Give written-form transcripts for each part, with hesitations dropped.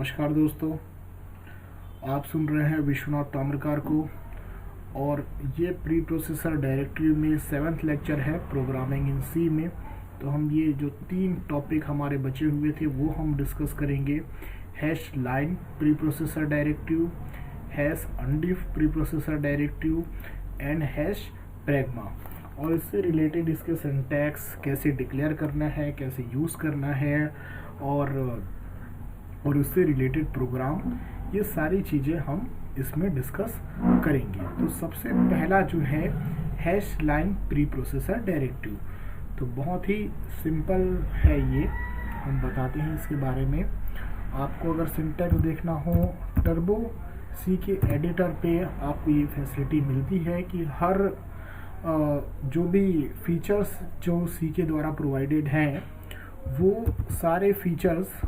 नमस्कार दोस्तों, आप सुन रहे हैं विश्वनाथ ताम्रकार को। और ये प्री प्रोसेसर डायरेक्टरी में 7th लेक्चर है प्रोग्रामिंग इन सी में। तो हम ये जो 3 टॉपिक हमारे बचे हुए थे वो हम डिस्कस करेंगे। Hash line preprocessor directive, hash undef preprocessor directive and hash pragma. और इससे रिलेटेड इसके सिंटैक्स कैसे डिक्लेयर करना है, कैसे यूज़ करना है और उससे रिलेटेड प्रोग्राम, ये सारी चीज़ें हम इसमें डिस्कस करेंगे। तो सबसे पहला जो है hash line preprocessor directive, तो बहुत ही सिंपल है ये। हम बताते हैं इसके बारे में। आपको अगर सिंटैक्स देखना हो, टर्बो सी के एडिटर पे आपको ये फैसिलिटी मिलती है कि हर जो भी फीचर्स जो सी के द्वारा प्रोवाइडेड हैं वो सारे फीचर्स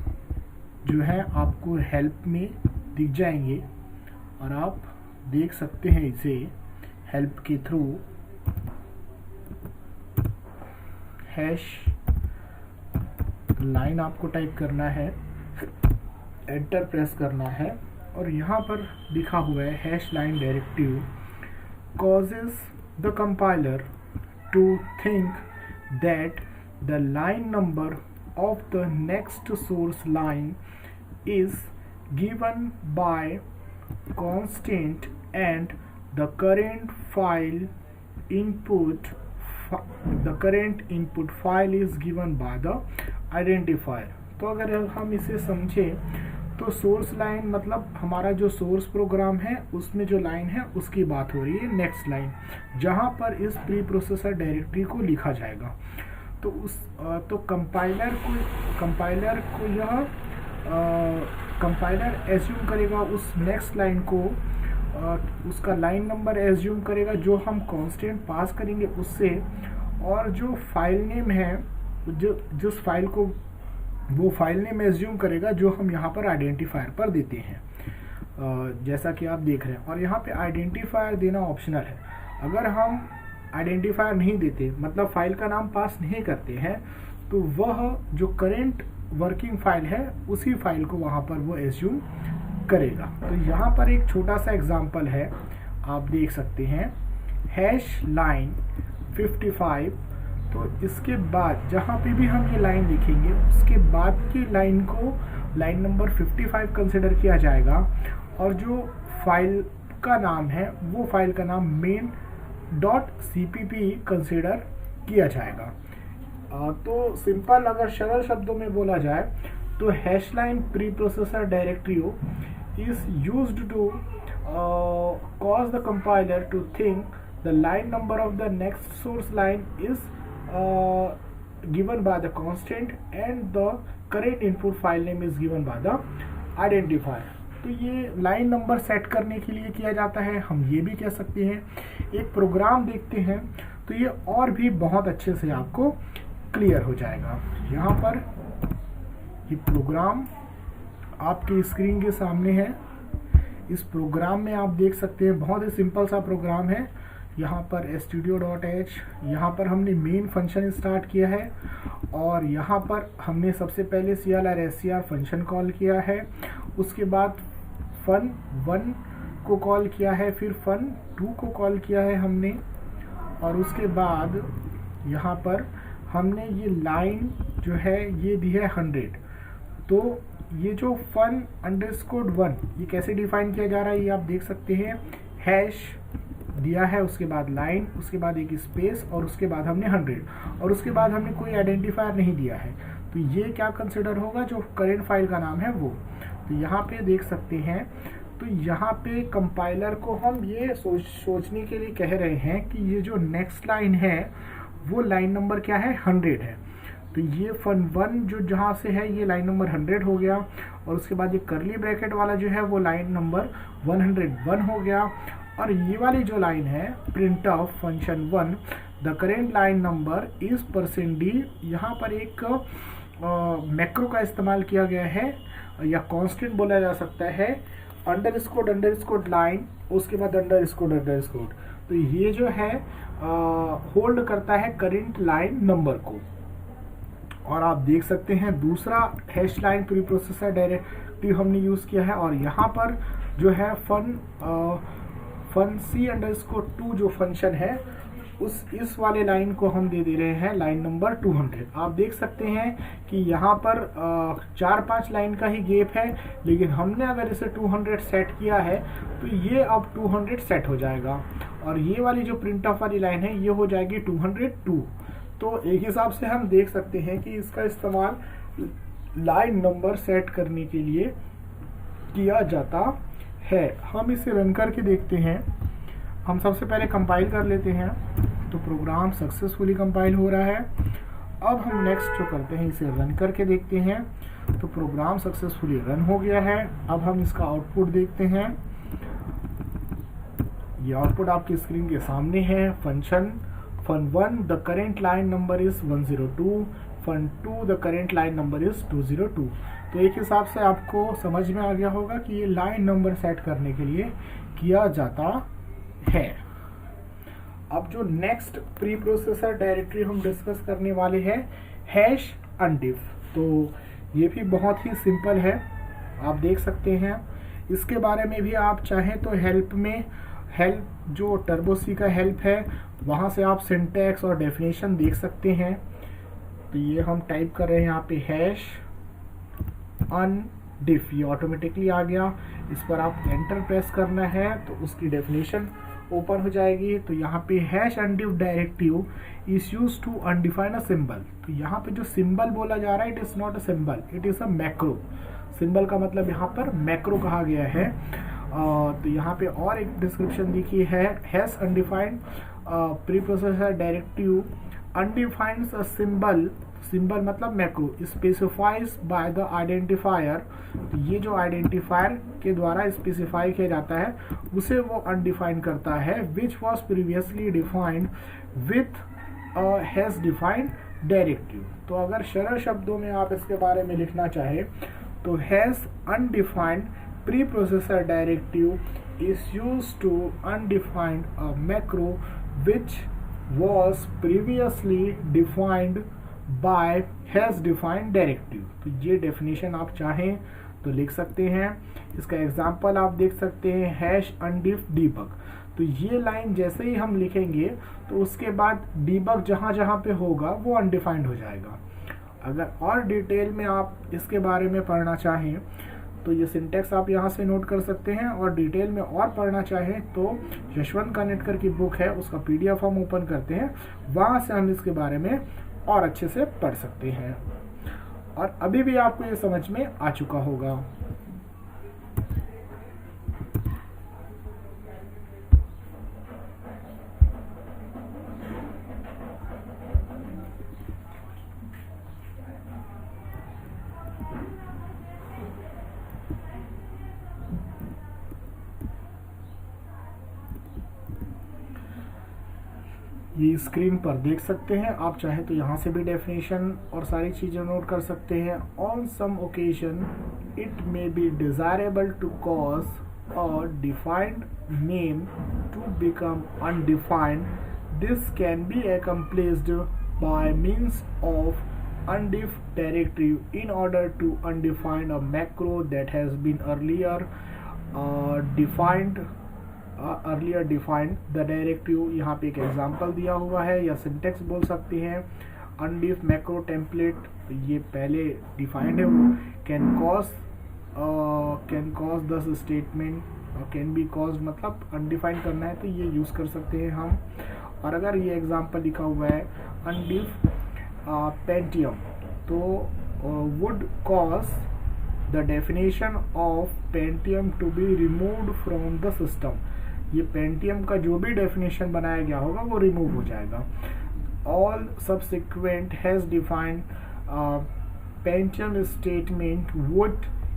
जो है आपको हेल्प में दिख जाएंगे और आप देख सकते हैं इसे हेल्प के थ्रू। हैश लाइन आपको टाइप करना है, एंटर प्रेस करना है और यहाँ पर लिखा हुआ है hash line directive causes the compiler to think that the line number of the next source line is given by constant and the current input file is given by the identifier। तो अगर हम इसे समझें तो source line मतलब हमारा जो source program है उसमें जो लाइन है उसकी बात हो रही है, नेक्स्ट लाइन जहां पर इस प्री प्रोसेसर डायरेक्टरी को लिखा जाएगा। तो कंपाइलर को यह कंपाइलर एज्यूम करेगा उस नेक्स्ट लाइन को, उसका लाइन नंबर एज्यूम करेगा जो हम कांस्टेंट पास करेंगे उससे, और जो फाइल नेम है जिस फाइल को वो फाइल नेम एज्यूम करेगा जो हम यहाँ पर आइडेंटिफायर पर देते हैं, जैसा कि आप देख रहे हैं। और यहाँ पे आइडेंटिफायर देना ऑप्शनल है। अगर हम आइडेंटिफायर नहीं देते मतलब फाइल का नाम पास नहीं करते हैं तो वह जो करेंट वर्किंग फाइल है उसी फाइल को वहाँ पर वो एज्यूम करेगा। तो यहाँ पर एक छोटा सा एग्जाम्पल है, आप देख सकते हैं हैश लाइन 55। तो इसके बाद जहाँ पे भी हम ये लाइन लिखेंगे उसके बाद की लाइन को लाइन नंबर 55 कंसिडर किया जाएगा और जो फाइल का नाम है वो फाइल का नाम main.cpp कंसिडर किया जाएगा। तो सिंपल अगर सरल शब्दों में बोला जाए तो hash line preprocessor directory is used to cause the compiler to think the line number of the next source line is given by the constant and the current input file name is given by the identifier। तो ये line number set करने के लिए किया जाता है, हम ये भी कह सकते हैं। एक प्रोग्राम देखते हैं तो ये और भी बहुत अच्छे से आपको क्लियर हो जाएगा। यहाँ पर ये प्रोग्राम आपके स्क्रीन के सामने है। इस प्रोग्राम में आप देख सकते हैं बहुत ही सिंपल सा प्रोग्राम है। यहाँ पर studio.h, यहाँ पर हमने मेन फंक्शन स्टार्ट किया है और यहाँ पर हमने सबसे पहले clr फंक्शन कॉल किया है, उसके बाद fun1 को कॉल किया है, फिर fun2 को कॉल किया है हमने, और उसके बाद यहाँ पर हमने ये लाइन जो है ये दी है 100। तो ये जो fun_1 ये कैसे डिफाइन किया जा रहा है ये आप देख सकते हैं। हैश दिया है, उसके बाद लाइन, उसके बाद एक स्पेस और उसके बाद हमने 100 और उसके बाद हमने कोई आइडेंटिफायर नहीं दिया है। तो ये क्या कंसिडर होगा, जो करेंट फाइल का नाम है वो। तो यहाँ पे देख सकते हैं। तो यहाँ पे कंपाइलर को हम ये सोचने के लिए कह रहे हैं कि ये जो नेक्स्ट लाइन है वो लाइन नंबर क्या है, 100 है। तो ये fun1 जो जहाँ से है ये लाइन नंबर 100 हो गया और उसके बाद ये करली ब्रैकेट वाला जो है वो लाइन नंबर 101 हो गया। और ये वाली जो लाइन है print of function 1 the current line number is %d, यहाँ पर एक मैक्रो का इस्तेमाल किया गया है या कांस्टेंट बोला जा सकता है, अंडरस्कोर लाइन, उसके बाद अंडरस्कोर। तो ये जो है होल्ड करता है करेंट लाइन नंबर को। और आप देख सकते हैं दूसरा hash line preprocessor directive हमने यूज़ किया है, और यहाँ पर जो है फन C_2 जो फंक्शन है इस वाले लाइन को हम दे रहे हैं लाइन नंबर 200। आप देख सकते हैं कि यहाँ पर 4-5 लाइन का ही गैप है, लेकिन हमने अगर इसे 200 सेट किया है तो ये अब 200 सेट हो जाएगा, और ये वाली जो प्रिंट ऑफ वाली लाइन है ये हो जाएगी 202। तो एक हिसाब से हम देख सकते हैं कि इसका इस्तेमाल लाइन नंबर सेट करने के लिए किया जाता है। हम इसे रन करके देखते हैं। हम सबसे पहले कंपाइल कर लेते हैं, तो प्रोग्राम सक्सेसफुली कंपाइल हो रहा है। अब हम नेक्स्ट जो करते हैं इसे रन करके देखते हैं, तो प्रोग्राम सक्सेसफुली रन हो गया है। अब हम इसका आउटपुट देखते हैं। ये आउटपुट आपकी स्क्रीन के सामने है। fun1 the current line number is 102, fun2 the current line number is 202। तो एक हिसाब से आपको समझ में आ गया होगा कि ये लाइन नंबर सेट करने के लिए किया जाता है। अब जो नेक्स्ट प्री प्रोसेसर डायरेक्टरी हम डिस्कस करने वाले हैं हैश अनडिफ, तो ये भी बहुत ही सिंपल है, आप देख सकते हैं। इसके बारे में भी आप चाहें तो हेल्प जो टर्बो सी का हेल्प है वहाँ से आप सिंटैक्स और डेफिनेशन देख सकते हैं। तो ये हम टाइप कर रहे हैं यहाँ पे हैश अनडिफ, ये ऑटोमेटिकली आ गया। इस पर आप एंटर प्रेस करना है तो उसकी डेफिनेशन ओपन हो जाएगी। तो यहाँ पे hash undef directive is use to undefine a symbol. तो यहाँ पे जो सिंबल बोला जा रहा है it is not a symbol, it is a macro. Symbol का मतलब यहाँ पर मैक्रो कहा गया है। तो यहाँ पे और एक डिस्क्रिप्शन देखिए है, hash undefined preprocessor directive undefined a symbol, symbol मतलब macro, specifies by the identifier. तो ये जो आइडेंटिफायर के द्वारा स्पेसिफाई किया जाता है उसे वो अनडिफाइन करता है, विच was previously defined with has defined directive. तो अगर सरल शब्दों में आप इसके बारे में लिखना चाहे तो hash undefined preprocessor directive is use to undefined a macro which was previously defined by hash defined directive. तो ये डेफिनेशन आप चाहें तो लिख सकते हैं। इसका एग्जांपल आप देख सकते हैं हैश अनडिफ डीबग। तो ये लाइन जैसे ही हम लिखेंगे तो उसके बाद डीबग जहाँ जहाँ पे होगा वो अनडिफाइंड हो जाएगा। अगर और डिटेल में आप इसके बारे में पढ़ना चाहें तो ये सिंटेक्स आप यहाँ से नोट कर सकते हैं, और डिटेल में और पढ़ना चाहें तो यशवंत कानेटकर की बुक है उसका PDF हम ओपन करते हैं, वहाँ से हम इसके बारे में और अच्छे से पढ़ सकते हैं। और अभी भी आपको ये समझ में आ चुका होगा। ये स्क्रीन पर देख सकते हैं, आप चाहे तो यहाँ से भी डेफिनेशन और सारी चीज़ें नोट कर सकते हैं। On some occasion it may be desirable to cause a defined name to become undefined. This can be accomplished by means of undiff directive in order to undefine a macro that has been earlier defined the directive. यहाँ पे एक example दिया हुआ है या syntax बोल सकते हैं। अनडिफ मैक्रो टेम्पलेट, ये पहले डिफाइंड है, कैन कॉज दस स्टेटमेंट, कैन बी कॉज मतलब अनडिफाइंड करना है तो ये यूज़ कर सकते हैं हम। और अगर ये एग्जांपल लिखा हुआ है अनडिफ पेंटियम, तो would cause the definition of pentium to be removed from the system. ये पेंटियम का जो भी डेफिनेशन बनाया गया होगा वो रिमूव हो जाएगा। All subsequent has defined Pentium statement would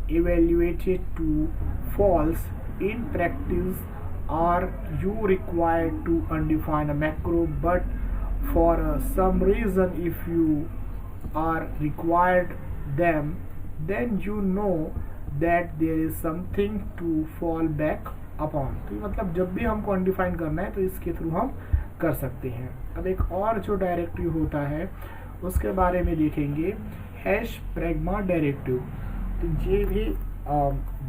evaluated to false. In practice, are you required to undefine a macro, but for some reason if you are required them, then you know that there is something to fall back upon। तो मतलब जब भी हमको undefine करना है तो इसके through हम कर सकते हैं। अब एक और जो डायरेक्टिव होता है उसके बारे में देखेंगे हैश प्रैग्मा डायरेक्टिव। तो ये भी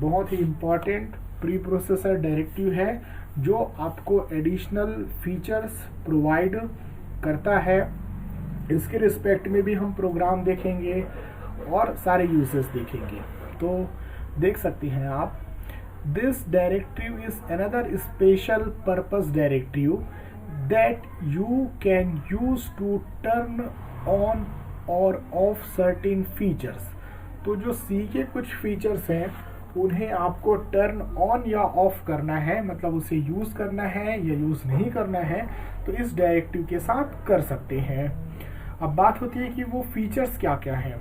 बहुत ही इम्पॉर्टेंट प्री प्रोसेसर डायरेक्टिव है जो आपको एडिशनल फीचर्स प्रोवाइड करता है। इसके रिस्पेक्ट में भी हम प्रोग्राम देखेंगे और सारे यूजेस देखेंगे। तो देख सकते हैं आप, this directive is another special purpose directive that you can use to turn on और ऑफ सर्टेन फीचर्स। तो जो सी के कुछ फीचर्स हैं उन्हें आपको टर्न ऑन या ऑफ करना है, मतलब उसे यूज करना है या यूज नहीं करना है, तो इस डायरेक्टिव के साथ कर सकते हैं। अब बात होती है कि वो फीचर्स क्या क्या हैं।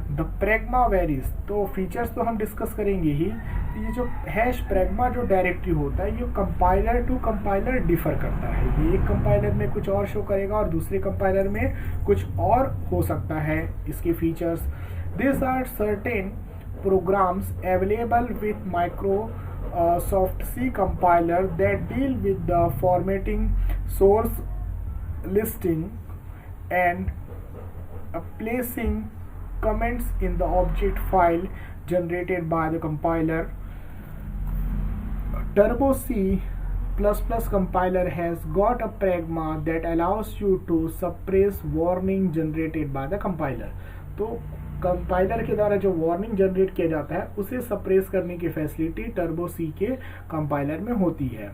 द प्रैग्मा वेरीज, तो फीचर्स तो हम डिस्कस करेंगे ही। ये जो हैश प्रैग्मा जो डायरेक्टिव होता है ये कंपाइलर टू कंपाइलर डिफर करता है। ये एक कंपाइलर में कुछ और शो करेगा और दूसरे कंपाइलर में कुछ और हो सकता है इसके features. This are certain programs available with Microsoft C compiler that deal with the formatting, source listing, and placing comments in the object file generated by the compiler. Turbo C++ compiler has got a pragma that allows you to suppress warning generated by the compiler. तो compiler के द्वारा जो warning generate किया जाता है उसे suppress करने की फैसिलिटी टर्बो सी के कंपाइलर में होती है।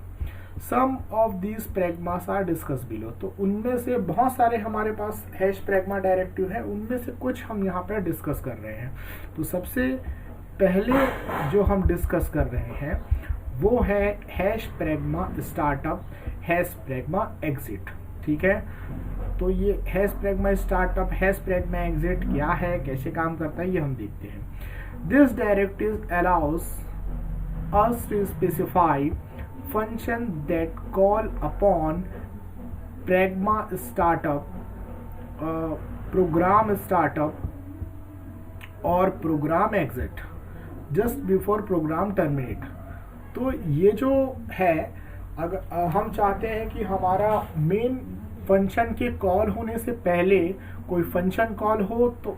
Some of these pragmas are discuss below, तो उनमें से बहुत सारे हमारे पास हैश प्रैग्मा डायरेक्टिव है, उनमें से कुछ हम यहाँ पर डिस्कस कर रहे हैं। तो सबसे पहले जो हम डिस्कस कर रहे हैं वो है hash pragma startup, hash pragma exit. ठीक है, तो ये hash pragma startup, hash pragma exit क्या है, कैसे काम करता है, ये हम देखते हैं। This directive allows us to specify function that call upon pragma startup, program startup और program exit just before program terminate. तो ये जो है, अगर हम चाहते हैं कि हमारा मेन फंक्शन के कॉल होने से पहले कोई फंक्शन कॉल हो, तो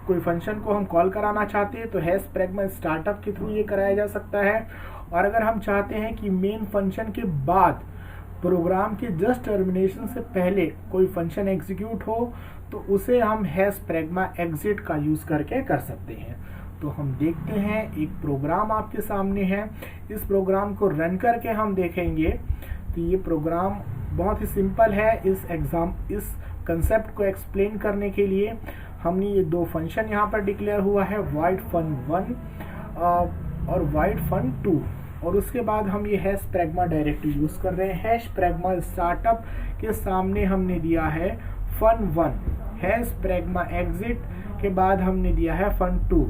कोई फंक्शन को हम कॉल कराना चाहते हैं तो हैश प्रैग्मा स्टार्टअप के थ्रू ये कराया जा सकता है। और अगर हम चाहते हैं कि मेन फंक्शन के बाद प्रोग्राम के जस्ट टर्मिनेशन से पहले कोई फंक्शन एग्जीक्यूट हो तो उसे हम हैश प्रैग्मा एग्जिट का यूज करके कर सकते हैं। तो हम देखते हैं, एक प्रोग्राम आपके सामने है, इस प्रोग्राम को रन करके हम देखेंगे। तो ये प्रोग्राम बहुत ही सिंपल है। इस कंसेप्ट को एक्सप्लेन करने के लिए हमने ये दो फंक्शन यहाँ पर डिक्लेयर हुआ है, वाइड फन 1 और वाइड फन 2, और उसके बाद हम ये हैश प्रैग्मा डायरेक्टिव यूज कर रहे हैं। हैश प्रैग्मा स्टार्टअप के सामने हमने दिया है फन 1, हैश प्रैग्मा एग्जिट के बाद हमने दिया है फन 2।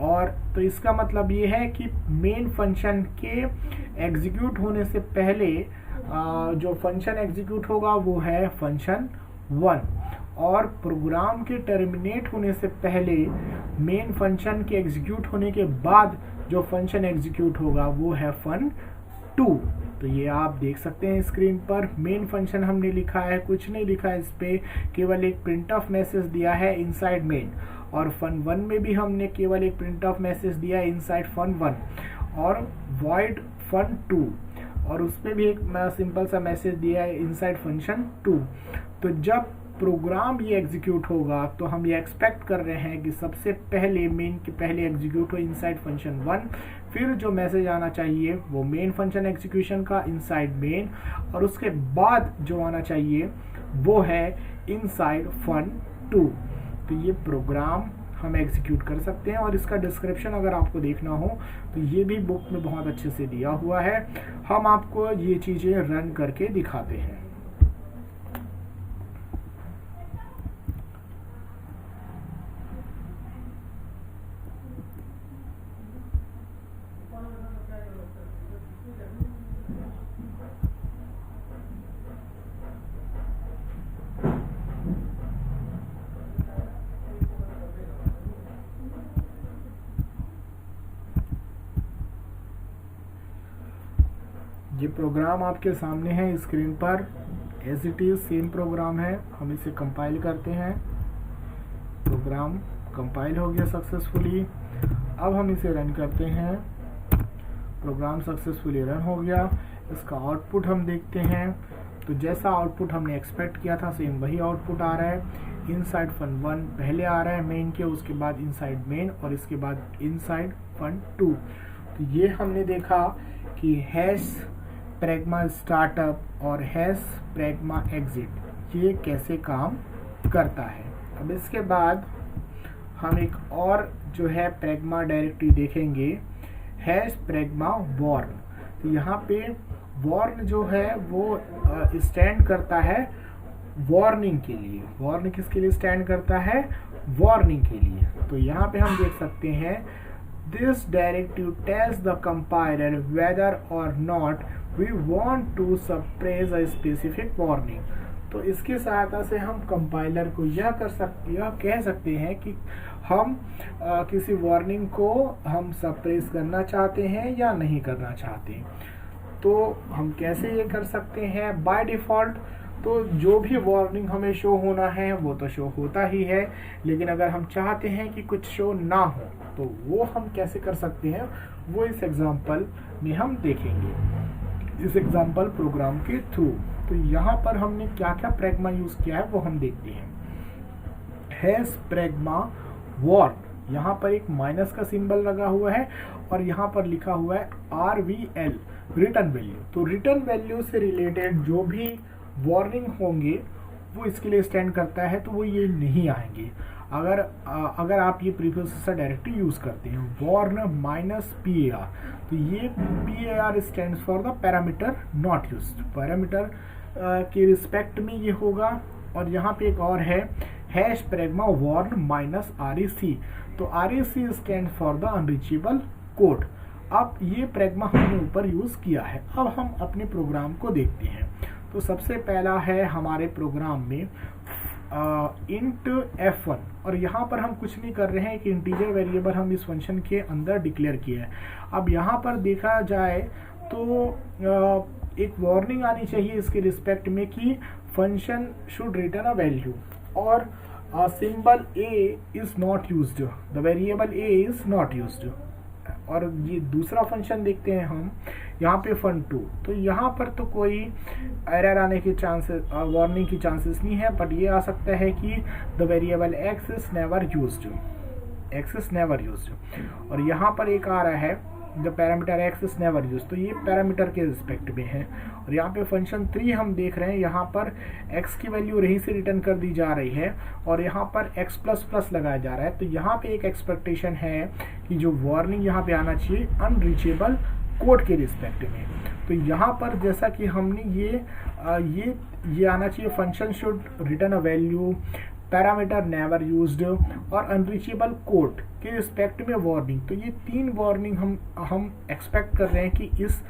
और तो इसका मतलब ये है कि मेन फंक्शन के एग्जीक्यूट होने से पहले जो फंक्शन एग्जीक्यूट होगा वो है फंक्शन 1, और प्रोग्राम के टर्मिनेट होने से पहले मेन फंक्शन के एग्जीक्यूट होने के बाद जो फंक्शन एग्जीक्यूट होगा वो है फन 2। तो ये आप देख सकते हैं स्क्रीन पर, मेन फंक्शन हमने लिखा है, कुछ नहीं लिखा है इस पे, केवल एक प्रिंट ऑफ मैसेज दिया है इनसाइड मेन। और फन 1 में भी हमने केवल एक प्रिंट ऑफ मैसेज दिया है इनसाइड फन 1, और वाइड फन 2 और उसमें भी एक सिंपल सा मैसेज दिया है इनसाइड फंक्शन 2। तो जब प्रोग्राम ये एग्जीक्यूट होगा तो हम ये एक्सपेक्ट कर रहे हैं कि सबसे पहले मेन के पहले एग्जीक्यूट हो इनसाइड फंक्शन 1, फिर जो मैसेज आना चाहिए वो मेन फंक्शन एग्जीक्यूशन का इनसाइड मेन, और उसके बाद जो आना चाहिए वो है इनसाइड फन 2। तो ये प्रोग्राम हम एग्जीक्यूट कर सकते हैं, और इसका डिस्क्रिप्शन अगर आपको देखना हो तो ये भी बुक में बहुत अच्छे से दिया हुआ है। हम आपको ये चीज़ें रन करके दिखाते हैं। ये प्रोग्राम आपके सामने है स्क्रीन पर, as it is same program है। हम इसे कंपाइल करते हैं। प्रोग्राम कंपाइल हो गया सक्सेसफुली। अब हम इसे रन करते हैं। प्रोग्राम सक्सेसफुली रन हो गया। इसका आउटपुट हम देखते हैं। तो जैसा आउटपुट हमने एक्सपेक्ट किया था सेम वही आउटपुट आ रहा है। इनसाइड fun1 पहले आ रहा है मेन के, उसके बाद इनसाइड मेन और इसके बाद इनसाइड fun2। तो ये हमने देखा कि हैश प्रैग्मा स्टार्टअप और हैश प्रैग्मा एग्जिट ये कैसे काम करता है। अब इसके बाद हम एक और जो है प्रैग्मा डायरेक्टरी देखेंगे, हैश प्रैग्मा वॉर्न। तो यहाँ पे वॉर्न जो है वो स्टैंड करता है वार्निंग के लिए। वार्न किसके लिए स्टैंड करता है? वार्निंग के लिए। तो यहाँ पे हम देख सकते हैं this directive tells the compiler whether or not we want to suppress a specific warning. तो इसकी सहायता से हम कंपाइलर को यह कह सकते हैं कि हम किसी वार्निंग को हम सप्रेस करना चाहते हैं या नहीं करना चाहते। तो हम कैसे ये कर सकते हैं? बाय डिफ़ॉल्ट तो जो भी वार्निंग हमें शो होना है वो तो शो होता ही है, लेकिन अगर हम चाहते हैं कि कुछ शो ना हो तो वो हम कैसे कर सकते हैं वो इस एग्जांपल में हम देखेंगे, इस एग्जांपल प्रोग्राम के थ्रू। तो यहाँ पर हमने क्या क्या प्रैग्मा यूज किया है वो हम देखते हैं। हैश प्रैग्मा वॉर्न, यहाँ पर एक माइनस का सिंबल लगा हुआ है और यहाँ पर लिखा हुआ है RVL रिटर्न वैल्यू। तो रिटर्न वैल्यू से रिलेटेड जो भी वार्निंग होंगे वो इसके लिए स्टैंड करता है, तो वो ये नहीं आएंगे अगर आप ये प्रीप्रोसेसर डायरेक्टरी यूज करते हैं। वार्न -PAR, तो ये PAR stands for the parameter not used. Parameter के रिस्पेक्ट में ये होगा। और यहाँ पे एक और है हैश प्रैग्मा वार्न -REC, तो REC stand for the unreachable code. अब ये प्रैग्मा हमने ऊपर यूज किया है। अब हम अपने प्रोग्राम को देखते हैं। तो सबसे पहला है हमारे प्रोग्राम में इंट f1, और यहाँ पर हम कुछ नहीं कर रहे हैं, एक इंटीजर वेरिएबल हम इस फंक्शन के अंदर डिक्लेयर किया है। अब यहाँ पर देखा जाए तो एक वार्निंग आनी चाहिए इसके रिस्पेक्ट में कि function should return a value, और symbol a is not used, the variable a is not used. और ये दूसरा फंक्शन देखते हैं हम यहाँ पे fun2, तो यहाँ पर तो कोई एरर आने के चांसेस, वार्निंग की चांसेस नहीं है, बट ये आ सकता है कि the variable x is never used, x is never used. और यहाँ पर एक आ रहा है the parameter x is never used, तो ये पैरामीटर के रिस्पेक्ट में है। और यहाँ पे फंक्शन 3 हम देख रहे हैं, यहाँ पर x की वैल्यू रही से रिटर्न कर दी जा रही है और यहाँ पर x++ लगाया जा रहा है। तो यहाँ पे एक एक्सपेक्टेशन है कि जो वार्निंग यहाँ पे आना चाहिए अनरीचेबल कोड के रिस्पेक्ट में। तो यहाँ पर जैसा कि हमने ये आना चाहिए function should return a value, parameter never used और अनरीचेबल कोड के रिस्पेक्ट में वार्निंग। तो ये 3 वार्निंग हम एक्सपेक्ट कर रहे हैं कि इस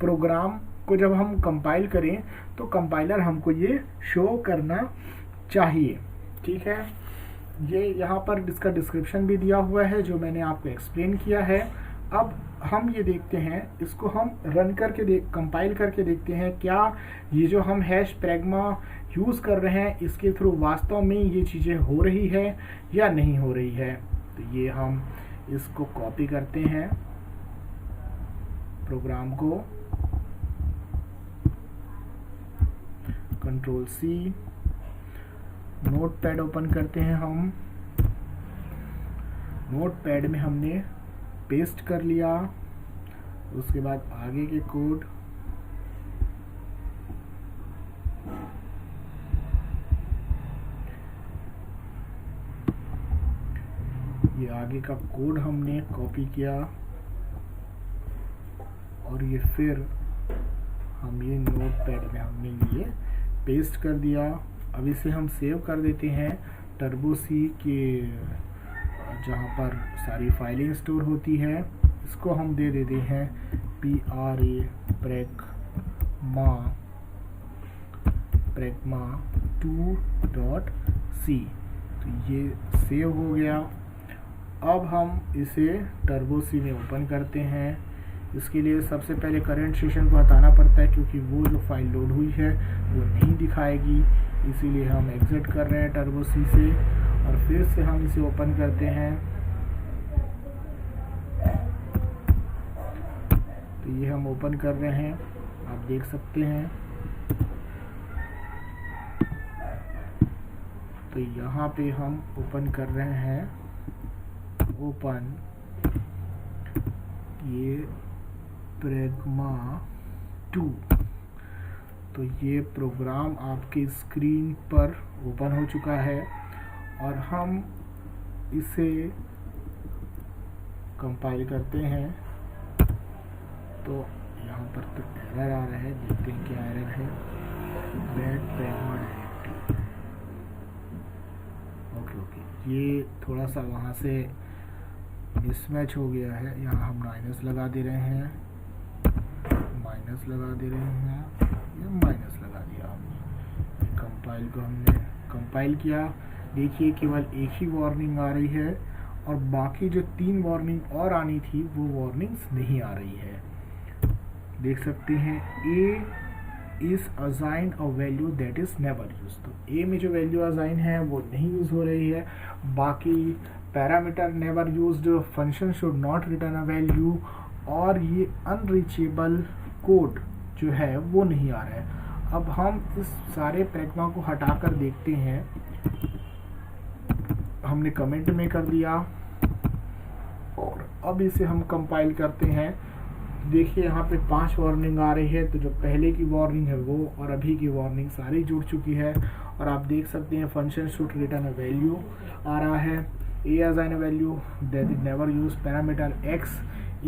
प्रोग्राम को जब हम कंपाइल करें तो कंपाइलर हमको ये शो करना चाहिए। ठीक है, ये यहाँ पर इसका डिस्क्रिप्शन भी दिया हुआ है जो मैंने आपको एक्सप्लेन किया है। अब हम ये देखते हैं, इसको हम रन करके कंपाइल करके देखते हैं क्या ये जो हम हैश प्रैग्मा यूज़ कर रहे हैं इसके थ्रू वास्तव में ये चीज़ें हो रही है या नहीं हो रही है। तो ये हम इसको कॉपी करते हैं प्रोग्राम को, Ctrl+C, नोटपैड ओपन करते हैं हम। नोटपैड में हमने पेस्ट कर लिया, उसके बाद आगे के कोड ये आगे का कोड हमने कॉपी किया और ये फिर हम ये नोटपैड में हमने ये पेस्ट कर दिया। अब इसे हम सेव कर देते हैं टर्बो-C के जहाँ पर सारी फाइलें स्टोर होती है। इसको हम दे देते हैं pragma2.c। तो ये सेव हो गया। अब हम इसे टर्बो-C में ओपन करते हैं। इसके लिए सबसे पहले करंट सेशन को हटाना पड़ता है क्योंकि वो जो फाइल लोड हुई है वो नहीं दिखाएगी, इसीलिए हम एग्जिट कर रहे हैं टर्बो-C से। और फिर से हम इसे ओपन करते हैं तो ये हम ओपन कर रहे हैं, आप देख सकते हैं। तो यहाँ पे हम ओपन कर रहे हैं, ओपन ये प्रैग्मा 2। तो ये प्रोग्राम आपके स्क्रीन पर ओपन हो चुका है और हम इसे कंपाइल करते हैं। तो यहाँ पर तो एरर आ रहा है, देखते हैं क्या एरर है। बैड प्रैग्मा डायरेक्टरी, ओके, ये थोड़ा सा वहाँ से मिसमैच हो गया है। यहाँ हम माइनस लगा दे रहे हैं, माइनस लगा दे रहे हैं, ये माइनस लगा दिया हमने। कंपाइल को हमने कंपाइल किया, देखिए केवल एक ही वार्निंग आ रही है और बाकी जो 3 वार्निंग और आनी थी वो वार्निंग्स नहीं आ रही है। देख सकते हैं A is assign a value that is never use. तो A में जो वैल्यू असाइन है वो नहीं यूज हो रही है। बाकी parameter never used, function should not return a value, और ये अनरीचेबल कोड जो है वो नहीं आ रहा है। अब हम इस सारे प्रैग्मा को हटाकर देखते हैं। हमने कमेंट में कर दिया और अब इसे हम कंपाइल करते हैं। देखिए यहाँ पे 5 वार्निंग आ रही है, तो जो पहले की वार्निंग है वो और अभी की वार्निंग सारी जुड़ चुकी है। और आप देख सकते हैं function should return a value आ रहा है, A assign a value that is never used, parameter X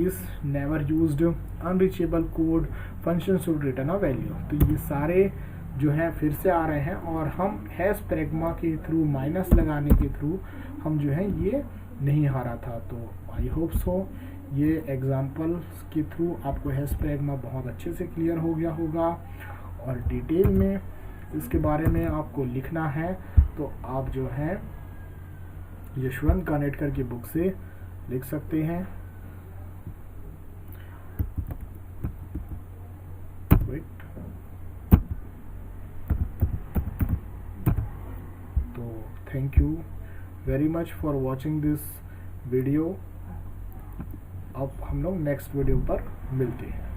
is never used, unreachable code, function should return a value। तो ये सारे जो हैं फिर से आ रहे हैं और हम हैश प्रैग्मा के थ्रू, माइनस लगाने के थ्रू हम जो है ये नहीं हारा था। तो आई होप सो ये एग्जाम्पल्स के थ्रू आपको हैश प्रैग्मा बहुत अच्छे से क्लियर हो गया होगा। और डिटेल में इसके बारे में आपको लिखना है तो आप जो है यशवंत कानेटकर की बुक से लिख सकते हैं। तो thank you very much for watching this video. अब हम लोग नेक्स्ट वीडियो पर मिलते हैं।